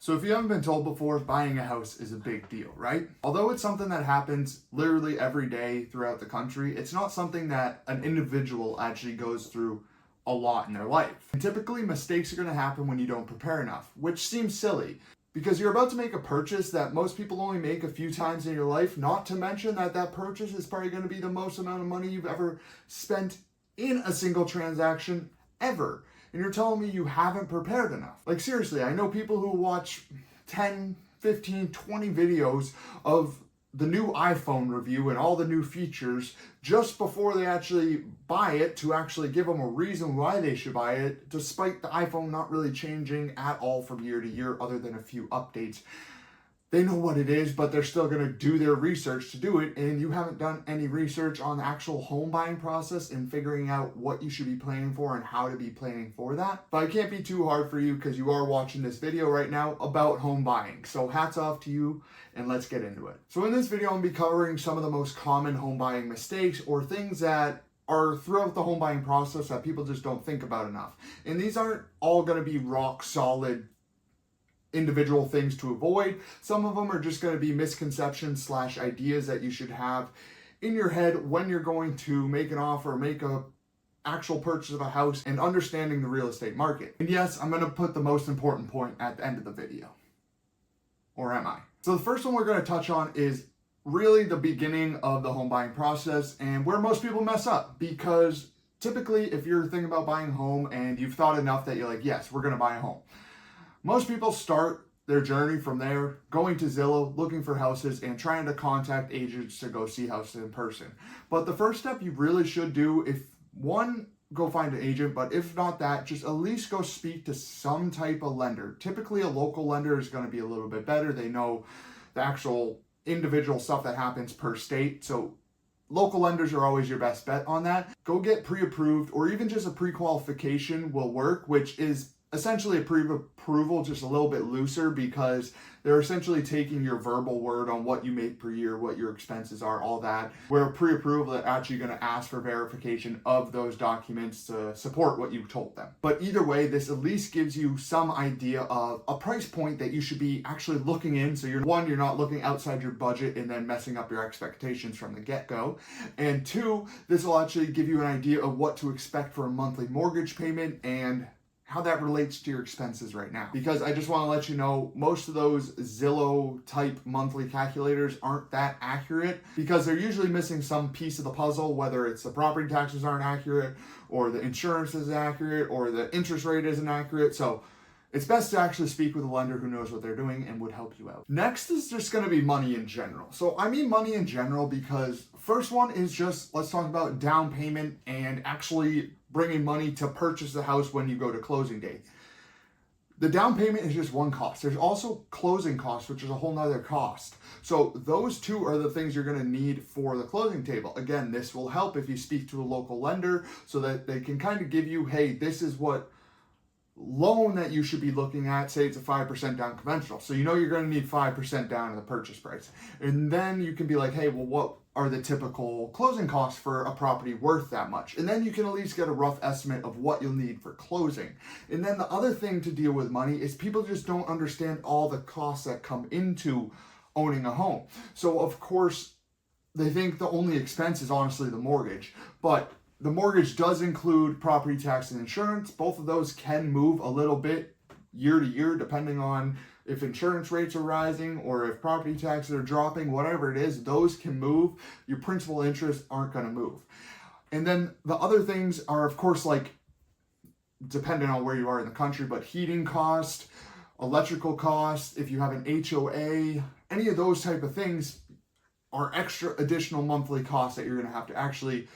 So if you haven't been told before, buying a house is a big deal, right? Although it's something that happens literally every day throughout the country, it's not something that an individual actually goes through a lot in their life. And typically mistakes are going to happen when you don't prepare enough, which seems silly because you're about to make a purchase that most people only make a few times in your life, not to mention that that purchase is probably going to be the most amount of money you've ever spent in a single transaction ever. And you're telling me you haven't prepared enough. Like seriously, I know people who watch 10, 15, 20 videos of the new iPhone review and all the new features just before they actually buy it to actually give them a reason why they should buy it, despite the iPhone not really changing at all from year to year other than a few updates. They know what it is, but they're still going to do their research to do it, and you haven't done any research on the actual home buying process and figuring out what you should be planning for and how to be planning for that. But it can't be too hard for you because you are watching this video right now about home buying. So hats off to you, and let's get into it. So in this video, I'm going to be covering some of the most common home buying mistakes or things that are throughout the home buying process that people just don't think about enough. And these aren't all going to be rock solid individual things to avoid. Some of them are just going to be misconceptions / ideas that you should have in your head when you're going to make an offer, make a actual purchase of a house, and understanding the real estate market. And yes, I'm going to put the most important point at the end of the video. Or am I? So the first one we're going to touch on is really the beginning of the home buying process and where most people mess up, because typically if you're thinking about buying a home and you've thought enough that you're like, yes, we're going to buy a home. Most people start their journey from there, going to Zillow, looking for houses, and trying to contact agents to go see houses in person. But the first step you really should do, if one, go find an agent, but if not that, just at least go speak to some type of lender. Typically a local lender is going to be a little bit better. They know the actual individual stuff that happens per state. So local lenders are always your best bet on that. Go get pre-approved, or even just a pre-qualification will work, which is essentially a pre-approval, just a little bit looser, because they're essentially taking your verbal word on what you make per year, what your expenses are, all that. Where a pre-approval, they're actually going to ask for verification of those documents to support what you told them. But either way, this at least gives you some idea of a price point that you should be actually looking in. So you're not looking outside your budget and then messing up your expectations from the get-go. And two, this will actually give you an idea of what to expect for a monthly mortgage payment and how that relates to your expenses right now. Because I just want to let you know, most of those Zillow type monthly calculators aren't that accurate because they're usually missing some piece of the puzzle, whether it's the property taxes aren't accurate, or the insurance isn't accurate, or the interest rate isn't accurate. So it's best to actually speak with a lender who knows what they're doing and would help you out. Next is just going to be money in general. So I mean money in general because first one is just, let's talk about down payment and actually bringing money to purchase the house when you go to closing date. The down payment is just one cost. There's also closing costs, which is a whole nother cost. So those two are the things you're going to need for the closing table. Again, this will help if you speak to a local lender so that they can kind of give you, hey, this is what loan that you should be looking at. Say it's a 5% down conventional. So you know you're going to need 5% down in the purchase price. And then you can be like, hey, well, what are the typical closing costs for a property worth that much? And then you can at least get a rough estimate of what you'll need for closing. And then the other thing to deal with money is people just don't understand all the costs that come into owning a home. So of course, they think the only expense is honestly the mortgage, but the mortgage does include property tax and insurance. Both of those can move a little bit year to year, depending on if insurance rates are rising or if property taxes are dropping, whatever it is, those can move. Your principal interests aren't going to move. And then the other things are, of course, like depending on where you are in the country, but heating cost, electrical cost, if you have an HOA, any of those type of things are extra additional monthly costs that you're going to have to actually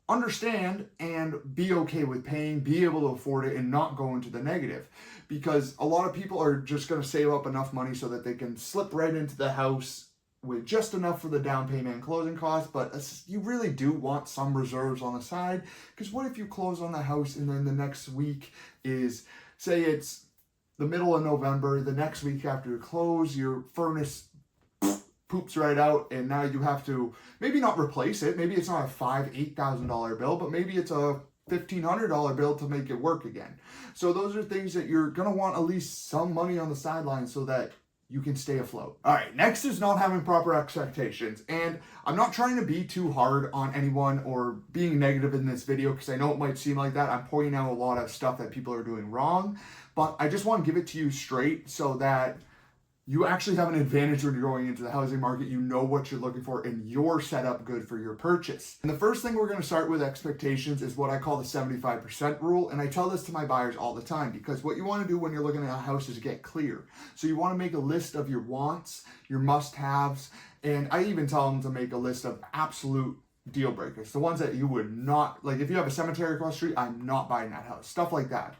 understand and be okay with paying, be able to afford it, and not go into the negative. Because a lot of people are just going to save up enough money so that they can slip right into the house with just enough for the down payment and closing costs. But you really do want some reserves on the side, because what if you close on the house and then the next week is, say it's the middle of November, the next week after you close, your furnace poops right out, and now you have to maybe not replace it. Maybe it's not a $5,000-$8,000 bill, but maybe it's a $1,500 bill to make it work again. So those are things that you're going to want at least some money on the sidelines so that you can stay afloat. All right, next is not having proper expectations. And I'm not trying to be too hard on anyone or being negative in this video because I know it might seem like that. I'm pointing out a lot of stuff that people are doing wrong, but I just want to give it to you straight so that you actually have an advantage when you're going into the housing market. You know what you're looking for and you're set up good for your purchase. And the first thing we're going to start with expectations is what I call the 75% rule. And I tell this to my buyers all the time because what you want to do when you're looking at a house is get clear. So you want to make a list of your wants, your must-haves, and I even tell them to make a list of absolute deal breakers. The ones that you would not, like if you have a cemetery across the street, I'm not buying that house. Stuff like that.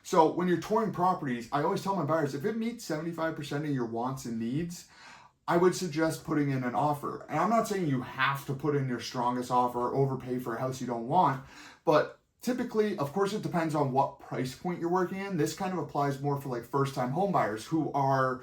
So when you're touring properties, I always tell my buyers, if it meets 75% of your wants and needs, I would suggest putting in an offer. And I'm not saying you have to put in your strongest offer or overpay for a house you don't want, but typically, of course, it depends on what price point you're working in. This kind of applies more for like first-time home buyers who are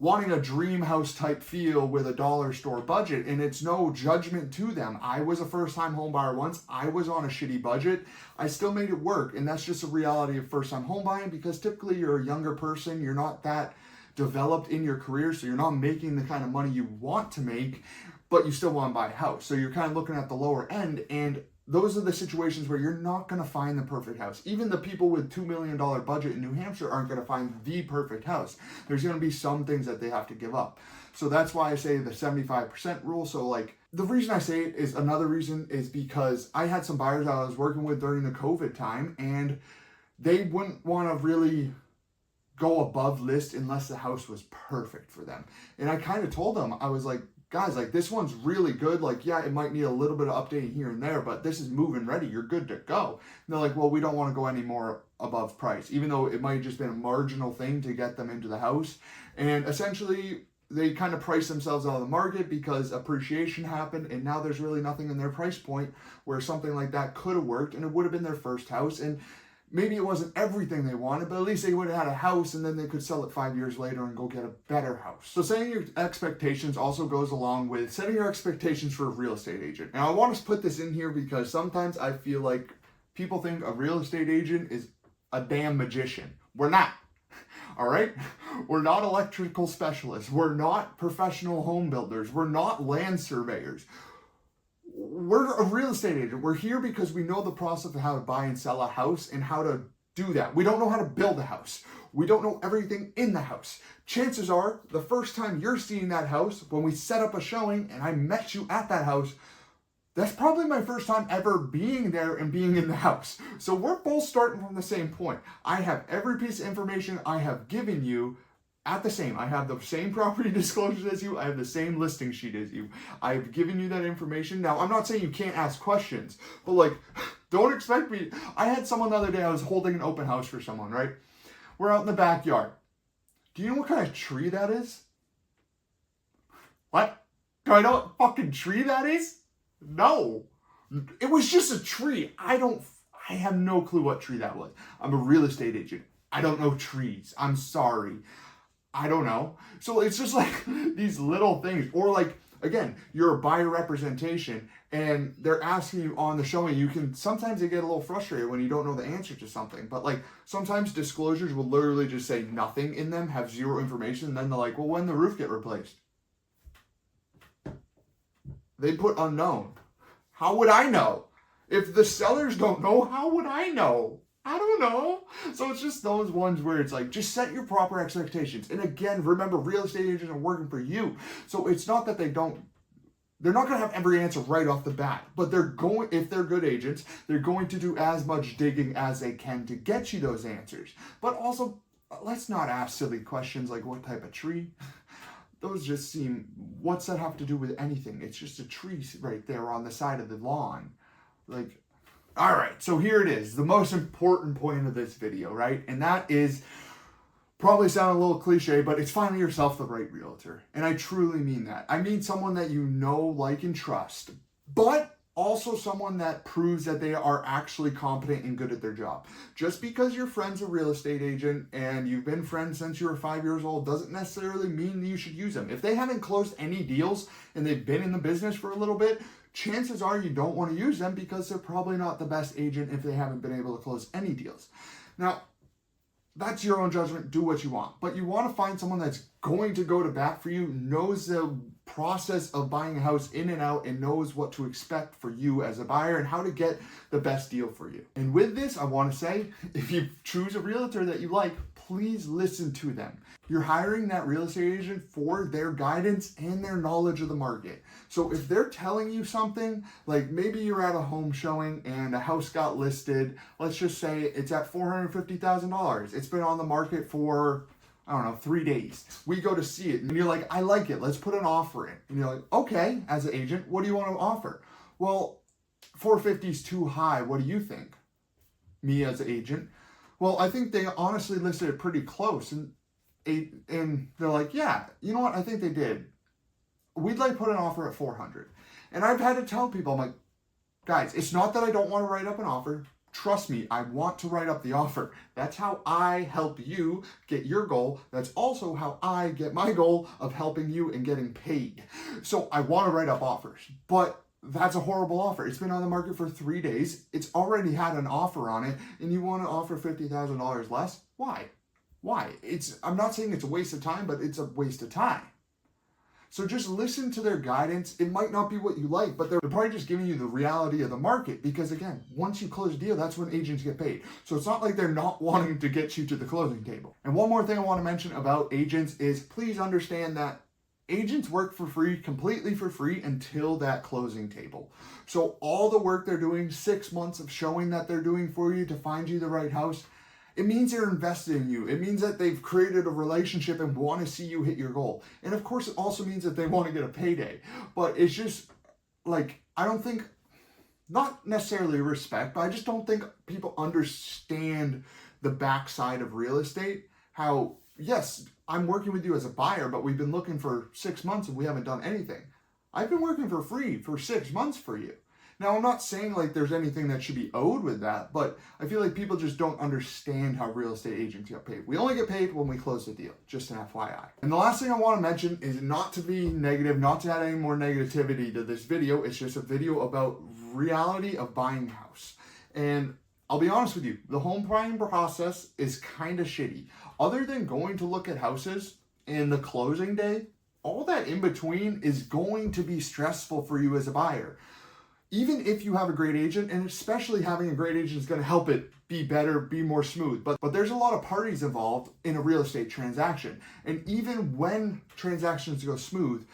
wanting a dream house type feel with a dollar store budget, and it's no judgment to them. I was a first-time home buyer once. I was on a shitty budget. I still made it work, and that's just a reality of first-time home buying because typically you're a younger person. You're not that developed in your career, so you're not making the kind of money you want to make, but you still want to buy a house. So you're kind of looking at the lower end, and those are the situations where you're not going to find the perfect house. Even the people with $2 million budget in New Hampshire aren't going to find the perfect house. There's going to be some things that they have to give up. So that's why I say the 75% rule. So like the reason I say it is another reason is because I had some buyers I was working with during the COVID time and they wouldn't want to really go above list unless the house was perfect for them. And I kind of told them, I was like, guys, like this one's really good. Like, yeah, it might need a little bit of updating here and there, but this is move-in ready. You're good to go. And they're like, well, we don't want to go any more above price, even though it might have just been a marginal thing to get them into the house. And essentially, they kind of priced themselves out of the market because appreciation happened, and now there's really nothing in their price point where something like that could have worked, and it would have been their first house. And maybe it wasn't everything they wanted, but at least they would have had a house and then they could sell it 5 years later and go get a better house. So setting your expectations also goes along with setting your expectations for a real estate agent. Now I want to put this in here because sometimes I feel like people think a real estate agent is a damn magician. We're not. All right? We're not electrical specialists. We're not professional home builders. We're not land surveyors. We're a real estate agent. We're here because we know the process of how to buy and sell a house and how to do that. We don't know how to build a house. We don't know everything in the house. Chances are the first time you're seeing that house, when we set up a showing and I met you at that house, that's probably my first time ever being there and being in the house. So we're both starting from the same point. I have every piece of information I have given you at the same. I have the same property disclosures as you. I have the same listing sheet as you. I've given you that information. Now, I'm not saying you can't ask questions, but like, don't expect me. I had someone the other day, I was holding an open house for someone, right? We're out in the backyard. Do you know what kind of tree that is? What? Do I know what fucking tree that is? No. It was just a tree. I have no clue what tree that was. I'm a real estate agent. I don't know trees. I'm sorry. I don't know. So it's just like these little things. Or like, again, you're a buyer representation and they're asking you on the showing, sometimes they get a little frustrated when you don't know the answer to something. But like sometimes disclosures will literally just say nothing in them, have zero information. And then they're like, well, when the roof get replaced? They put unknown. How would I know? If the sellers don't know, how would I know? I don't know. So it's just those ones where it's like, just set your proper expectations. And again, remember, real estate agents are working for you. So it's not that they're not going to have every answer right off the bat, but if they're good agents, they're going to do as much digging as they can to get you those answers. But also, let's not ask silly questions like what type of tree. Those just seem, what's that have to do with anything? It's just a tree right there on the side of the lawn. Like, all right, so here it is, the most important point of this video, right? And that is, probably sound a little cliche, but it's finding yourself the right realtor. And I truly mean that. I mean someone that you know, like, and trust. But also someone that proves that they are actually competent and good at their job. Just because your friend's a real estate agent and you've been friends since you were 5 years old doesn't necessarily mean you should use them. If they haven't closed any deals and they've been in the business for a little bit, chances are you don't want to use them because they're probably not the best agent if they haven't been able to close any deals. Now, that's your own judgment. Do what you want. But you want to find someone that's going to go to bat for you, knows the process of buying a house in and out, and knows what to expect for you as a buyer and how to get the best deal for you. And with this, I want to say, if you choose a realtor that you like, please listen to them. You're hiring that real estate agent for their guidance and their knowledge of the market. So if they're telling you something, like maybe you're at a home showing and a house got listed, let's just say it's at $450,000. It's been on the market for, I don't know, 3 days. We go to see it and you're like, I like it. Let's put an offer in. And you're like, okay, as an agent, what do you want to offer? Well, 450 is too high. What do you think? Me as an agent. Well, I think they honestly listed it pretty close. And they're like, yeah, you know what? I think they did. We'd like to put an offer at 400. And I've had to tell people, I'm like, guys, it's not that I don't want to write up an offer. Trust me, I want to write up the offer. That's how I help you get your goal. That's also how I get my goal of helping you and getting paid. So I want to write up offers, but that's a horrible offer. It's been on the market for 3 days. It's already had an offer on it, and you want to offer $50,000 less? Why? Why? I'm not saying it's a waste of time, but it's a waste of time. So just listen to their guidance. It might not be what you like, but they're probably just giving you the reality of the market because, again, once you close a deal, that's when agents get paid. So it's not like they're not wanting to get you to the closing table. And one more thing I want to mention about agents is please understand that agents work for free, completely for free until that closing table. So all the work they're doing, 6 months of showing that they're doing for you to find you the right house, it means they're invested in you. It means that they've created a relationship and want to see you hit your goal. And of course, it also means that they want to get a payday. But it's just like, I don't think, not necessarily respect, but I just don't think people understand the backside of real estate. How, yes, I'm working with you as a buyer, but we've been looking for 6 months and we haven't done anything. I've been working for free for 6 months for you. Now, I'm not saying like there's anything that should be owed with that, but I feel like people just don't understand how real estate agents get paid. We only get paid when we close the deal, just an FYI. And the last thing I want to mention is not to be negative, not to add any more negativity to this video. It's just a video about reality of buying a house. And I'll be honest with you, the home buying process is kind of shitty. Other than going to look at houses and the closing day, all that in between is going to be stressful for you as a buyer. Even if you have a great agent, and especially having a great agent is going to help it be better, be more smooth. But there's a lot of parties involved in a real estate transaction. And even when transactions go smooth,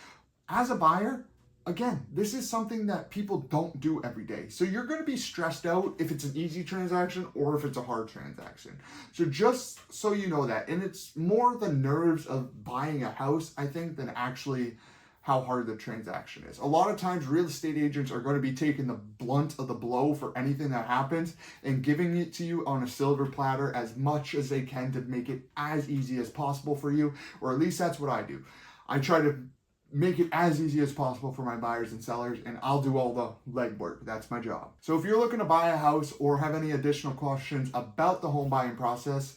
as a buyer, again, this is something that people don't do every day. So you're going to be stressed out if it's an easy transaction or if it's a hard transaction. So just so you know that. And it's more the nerves of buying a house, I think, than actually how hard the transaction is. A lot of times real estate agents are going to be taking the blunt of the blow for anything that happens and giving it to you on a silver platter as much as they can to make it as easy as possible for you, or at least that's what I do. I try to make it as easy as possible for my buyers and sellers, and I'll do all the legwork. That's my job. So if you're looking to buy a house or have any additional questions about the home buying process,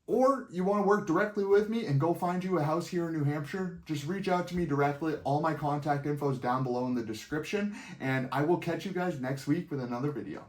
or you want to work directly with me and go find you a house here in New Hampshire, just reach out to me directly. All my contact info is down below in the description, and I will catch you guys next week with another video.